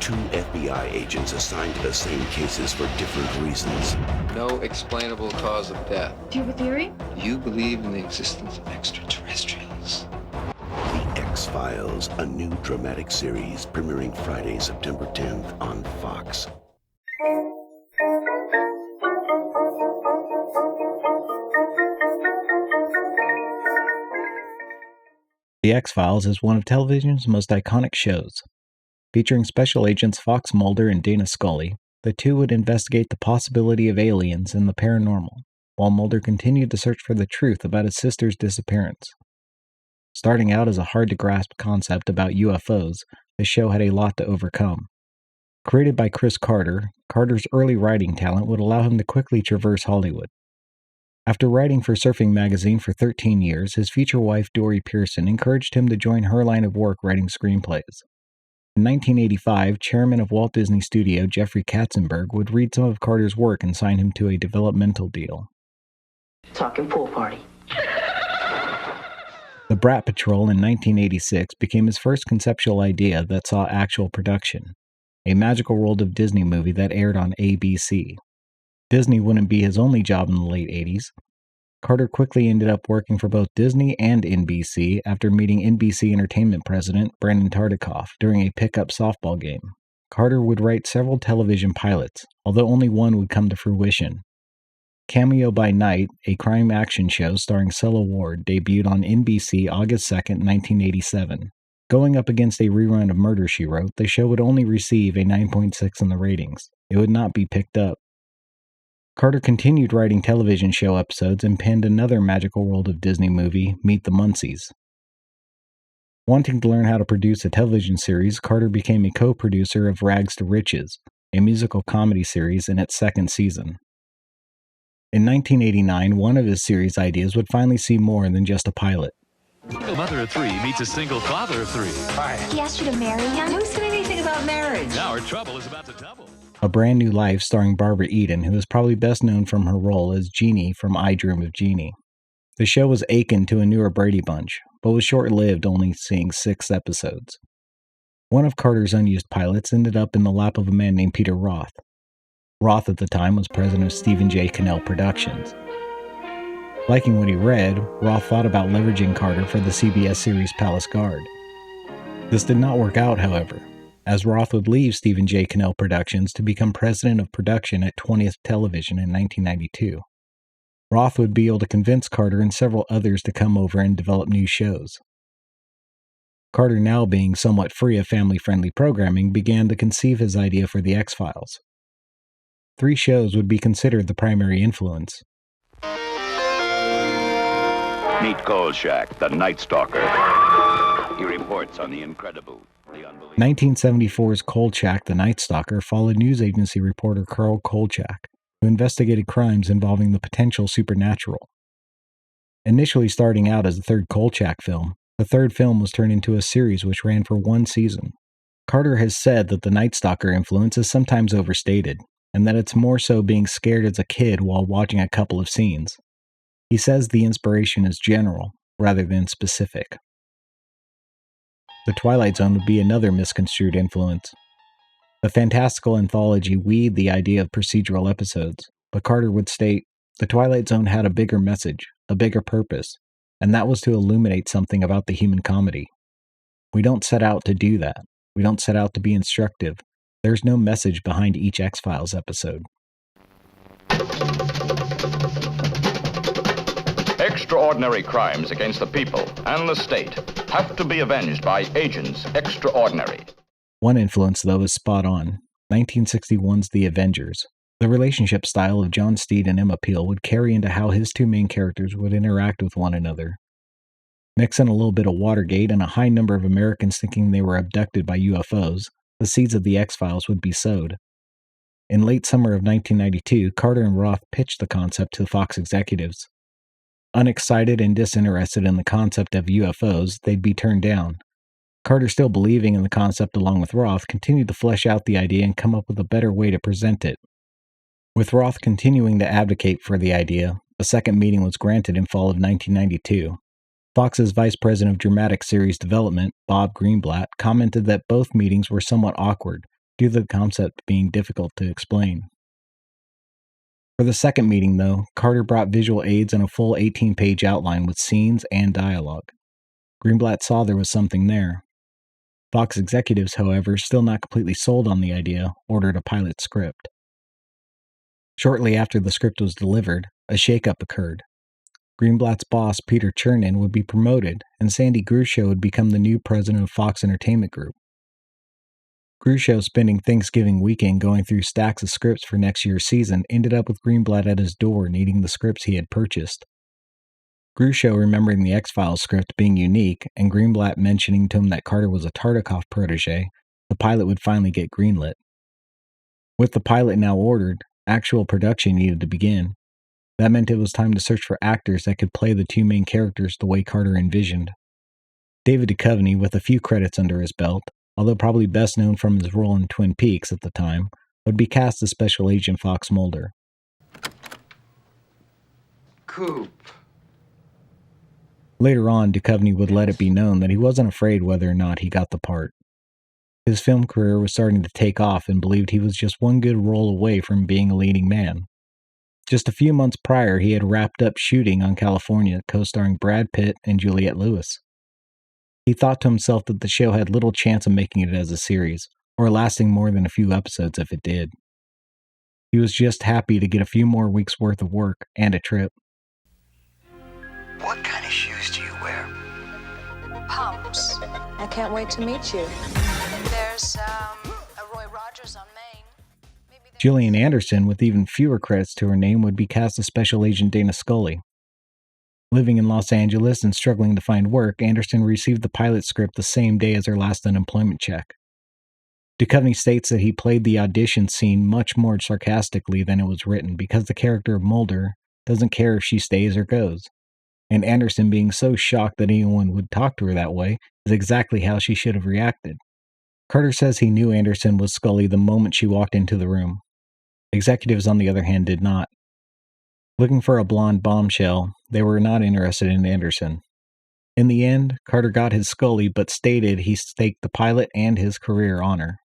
two FBI agents assigned to the same cases for different reasons. No explainable cause of death. Do you have a theory? You believe in the existence of extraterrestrials. The X-Files, a new dramatic series premiering Friday, September 10th on Fox. The X-Files is one of television's most iconic shows. Featuring special agents Fox Mulder and Dana Scully, the two would investigate the possibility of aliens and the paranormal, while Mulder continued to search for the truth about his sister's disappearance. Starting out as a hard-to-grasp concept about UFOs, the show had a lot to overcome. Created by Chris Carter, Carter's early writing talent would allow him to quickly traverse Hollywood. After writing for Surfing Magazine for 13 years, his future wife Dory Pearson encouraged him to join her line of work writing screenplays. In 1985, chairman of Walt Disney Studio Jeffrey Katzenberg would read some of Carter's work and sign him to a developmental deal. Talking pool party. The Brat Patrol in 1986 became his first conceptual idea that saw actual production, a Magical World of Disney movie that aired on ABC. Disney wouldn't be his only job in the late 80s. Carter quickly ended up working for both Disney and NBC after meeting NBC Entertainment president Brandon Tartikoff during a pickup softball game. Carter would write several television pilots, although only one would come to fruition. Cameo by Night, a crime action show starring Sela Ward, debuted on NBC August 2, 1987. Going up against a rerun of Murder, She Wrote, the show would only receive a 9.6 in the ratings. It would not be picked up. Carter continued writing television show episodes and penned another Magical World of Disney movie, Meet the Muncies. Wanting to learn how to produce a television series, Carter became a co-producer of Rags to Riches, a musical comedy series in its second season. In 1989, one of his series ideas would finally see more than just a pilot. Single mother of three meets a single father of three. Hi. He asked you to marry him? Who said anything about marriage? Now our trouble is about to double. A Brand New Life starring Barbara Eden, who is probably best known from her role as Jeannie from I Dream of Jeannie. The show was akin to a newer Brady Bunch, but was short-lived, only seeing 6 episodes. One of Carter's unused pilots ended up in the lap of a man named Peter Roth. Roth at the time was president of Stephen J. Cannell Productions. Liking what he read, Roth thought about leveraging Carter for the CBS series Palace Guard. This did not work out, however, as Roth would leave Stephen J. Cannell Productions to become president of production at 20th Television in 1992. Roth would be able to convince Carter and several others to come over and develop new shows. Carter, now being somewhat free of family-friendly programming, began to conceive his idea for the X-Files. 3 shows would be considered the primary influence. Meet Kolchak, the Night Stalker. He reports on the incredible, the unbelievable. 1974's Kolchak, the Night Stalker followed news agency reporter Carl Kolchak, who investigated crimes involving the potential supernatural. Initially starting out as the third Kolchak film, the third film was turned into a series which ran for 1 season. Carter has said that the Night Stalker influence is sometimes overstated, and that it's more so being scared as a kid while watching a couple of scenes. He says the inspiration is general, rather than specific. The Twilight Zone would be another misconstrued influence. The fantastical anthology weaved the idea of procedural episodes, but Carter would state, the Twilight Zone had a bigger message, a bigger purpose, and that was to illuminate something about the human comedy. We don't set out to do that. We don't set out to be instructive. There's no message behind each X-Files episode. Extraordinary crimes against the people and the state have to be avenged by agents extraordinary. One influence, though, is spot on. 1961's The Avengers. The relationship style of John Steed and Emma Peel would carry into how his 2 main characters would interact with one another. Mix in a little bit of Watergate and a high number of Americans thinking they were abducted by UFOs, the seeds of the X-Files would be sowed. In late summer of 1992, Carter and Roth pitched the concept to the Fox executives. Unexcited and disinterested in the concept of UFOs, they'd be turned down. Carter, still believing in the concept along with Roth, continued to flesh out the idea and come up with a better way to present it. With Roth continuing to advocate for the idea, a second meeting was granted in fall of 1992. Fox's Vice President of Dramatic Series Development, Bob Greenblatt, commented that both meetings were somewhat awkward, due to the concept being difficult to explain. For the second meeting, though, Carter brought visual aids and a full 18-page outline with scenes and dialogue. Greenblatt saw there was something there. Fox executives, however, still not completely sold on the idea, ordered a pilot script. Shortly after the script was delivered, a shakeup occurred. Greenblatt's boss, Peter Chernin, would be promoted, and Sandy Grusho would become the new president of Fox Entertainment Group. Grusho, spending Thanksgiving weekend going through stacks of scripts for next year's season, ended up with Greenblatt at his door needing the scripts he had purchased. Grusho remembering the X-Files script being unique, and Greenblatt mentioning to him that Carter was a Tartikoff protege, the pilot would finally get greenlit. With the pilot now ordered, actual production needed to begin. That meant it was time to search for actors that could play the two main characters the way Carter envisioned. David Duchovny, with a few credits under his belt, although probably best known from his role in Twin Peaks at the time, would be cast as Special Agent Fox Mulder. Coop. Later on, Duchovny would let it be known that he wasn't afraid whether or not he got the part. His film career was starting to take off and believed he was just one good role away from being a leading man. Just a few months prior, he had wrapped up shooting on California, co-starring Brad Pitt and Juliette Lewis. He thought to himself that the show had little chance of making it as a series, or lasting more than a few episodes if it did. He was just happy to get a few more weeks' worth of work and a trip. What kind of shoes do you wear? Pumps. I can't wait to meet you. There's a Roy Rogers on Main. Gillian Anderson, with even fewer credits to her name, would be cast as Special Agent Dana Scully. Living in Los Angeles and struggling to find work, Anderson received the pilot script the same day as her last unemployment check. Duchovny states that he played the audition scene much more sarcastically than it was written because the character of Mulder doesn't care if she stays or goes. And Anderson, being so shocked that anyone would talk to her that way, is exactly how she should have reacted. Carter says he knew Anderson was Scully the moment she walked into the room. Executives, on the other hand, did not. Looking for a blonde bombshell, they were not interested in Anderson. In the end, Carter got his Scully, but stated he staked the pilot and his career on her.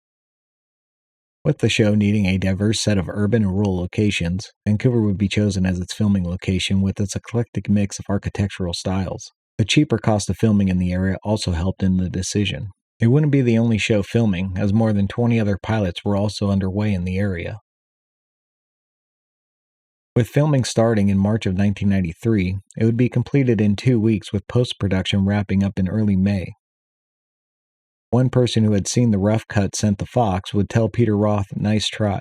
With the show needing a diverse set of urban and rural locations, Vancouver would be chosen as its filming location with its eclectic mix of architectural styles. The cheaper cost of filming in the area also helped in the decision. It wouldn't be the only show filming, as more than 20 other pilots were also underway in the area. With filming starting in March of 1993, it would be completed in 2 weeks with post-production wrapping up in early May. One person who had seen the rough cut sent to Fox would tell Peter Roth, "Nice try."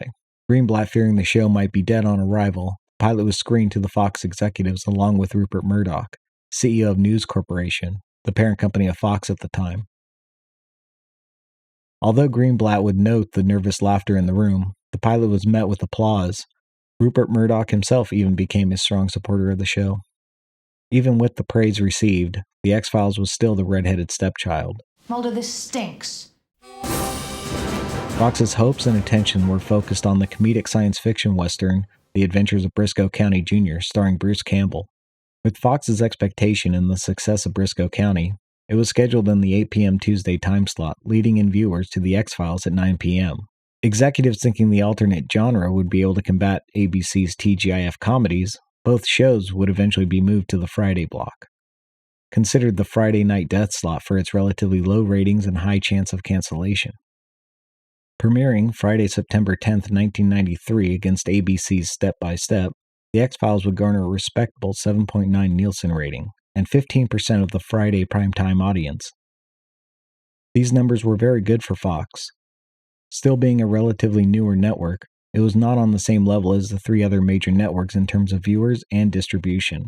Greenblatt, fearing the show might be dead on arrival, the pilot was screened to the Fox executives along with Rupert Murdoch, CEO of News Corporation, the parent company of Fox at the time. Although Greenblatt would note the nervous laughter in the room, the pilot was met with applause. Rupert Murdoch himself even became a strong supporter of the show. Even with the praise received, the X-Files was still the red-headed stepchild. Mulder, this stinks. Fox's hopes and attention were focused on the comedic science fiction western, The Adventures of Briscoe County Jr., starring Bruce Campbell. With Fox's expectation in the success of Briscoe County, it was scheduled in the 8 p.m. Tuesday time slot, leading in viewers to the X-Files at 9 p.m. Executives thinking the alternate genre would be able to combat ABC's TGIF comedies, both shows would eventually be moved to the Friday block. Considered the Friday night death slot for its relatively low ratings and high chance of cancellation. Premiering Friday, September 10th, 1993 against ABC's Step by Step, The X-Files would garner a respectable 7.9 Nielsen rating and 15% of the Friday primetime audience. These numbers were very good for Fox. Still being a relatively newer network, it was not on the same level as the 3 other major networks in terms of viewers and distribution.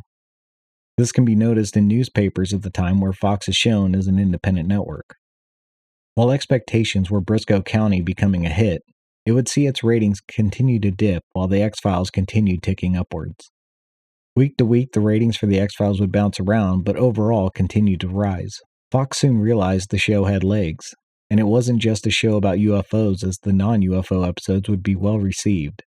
This can be noticed in newspapers at the time where Fox is shown as an independent network. While expectations were Briscoe County becoming a hit, it would see its ratings continue to dip while the X-Files continued ticking upwards. Week to week, the ratings for the X-Files would bounce around, but overall continued to rise. Fox soon realized the show had legs, and it wasn't just a show about UFOs, as the non-UFO episodes would be well received.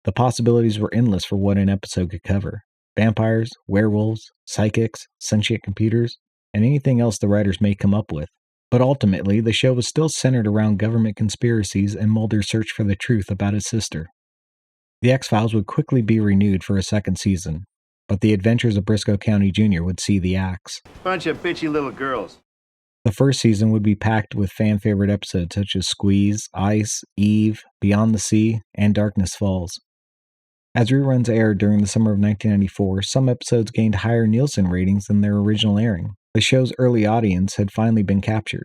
The possibilities were endless for what an episode could cover. Vampires, werewolves, psychics, sentient computers, and anything else the writers may come up with. But ultimately, the show was still centered around government conspiracies and Mulder's search for the truth about his sister. The X-Files would quickly be renewed for a second season, but the Adventures of Briscoe County Jr. would see the axe. Bunch of bitchy little girls. The first season would be packed with fan-favorite episodes such as Squeeze, Ice, Eve, Beyond the Sea, and Darkness Falls. As reruns aired during the summer of 1994, some episodes gained higher Nielsen ratings than their original airing. The show's early audience had finally been captured.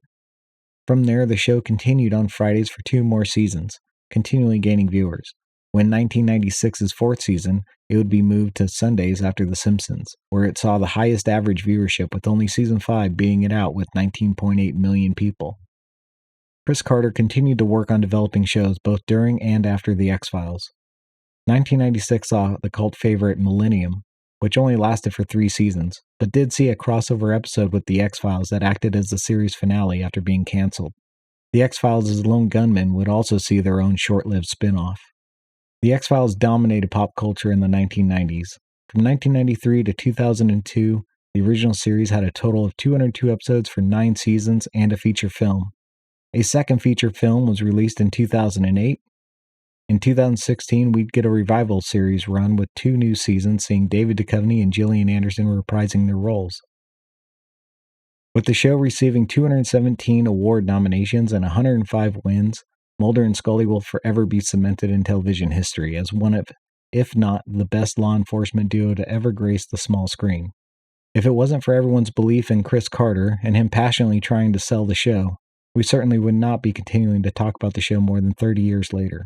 From there, the show continued on Fridays for 2 more seasons, continually gaining viewers. When 1996's fourth season, it would be moved to Sundays after The Simpsons, where it saw the highest average viewership, with only season 5 beating it out with 19.8 million people. Chris Carter continued to work on developing shows both during and after The X-Files. 1996 saw the cult favorite Millennium, which only lasted for 3 seasons, but did see a crossover episode with The X-Files that acted as the series finale after being cancelled. The X-Files' Lone Gunmen would also see their own short-lived spin-off. The X-Files dominated pop culture in the 1990s. From 1993 to 2002, the original series had a total of 202 episodes for 9 seasons and a feature film. A second feature film was released in 2008. In 2016, we'd get a revival series run with 2 new seasons, seeing David Duchovny and Gillian Anderson reprising their roles. With the show receiving 217 award nominations and 105 wins, Mulder and Scully will forever be cemented in television history as one of, if not the best law enforcement duo to ever grace the small screen. If it wasn't for everyone's belief in Chris Carter and him passionately trying to sell the show, we certainly would not be continuing to talk about the show more than 30 years later.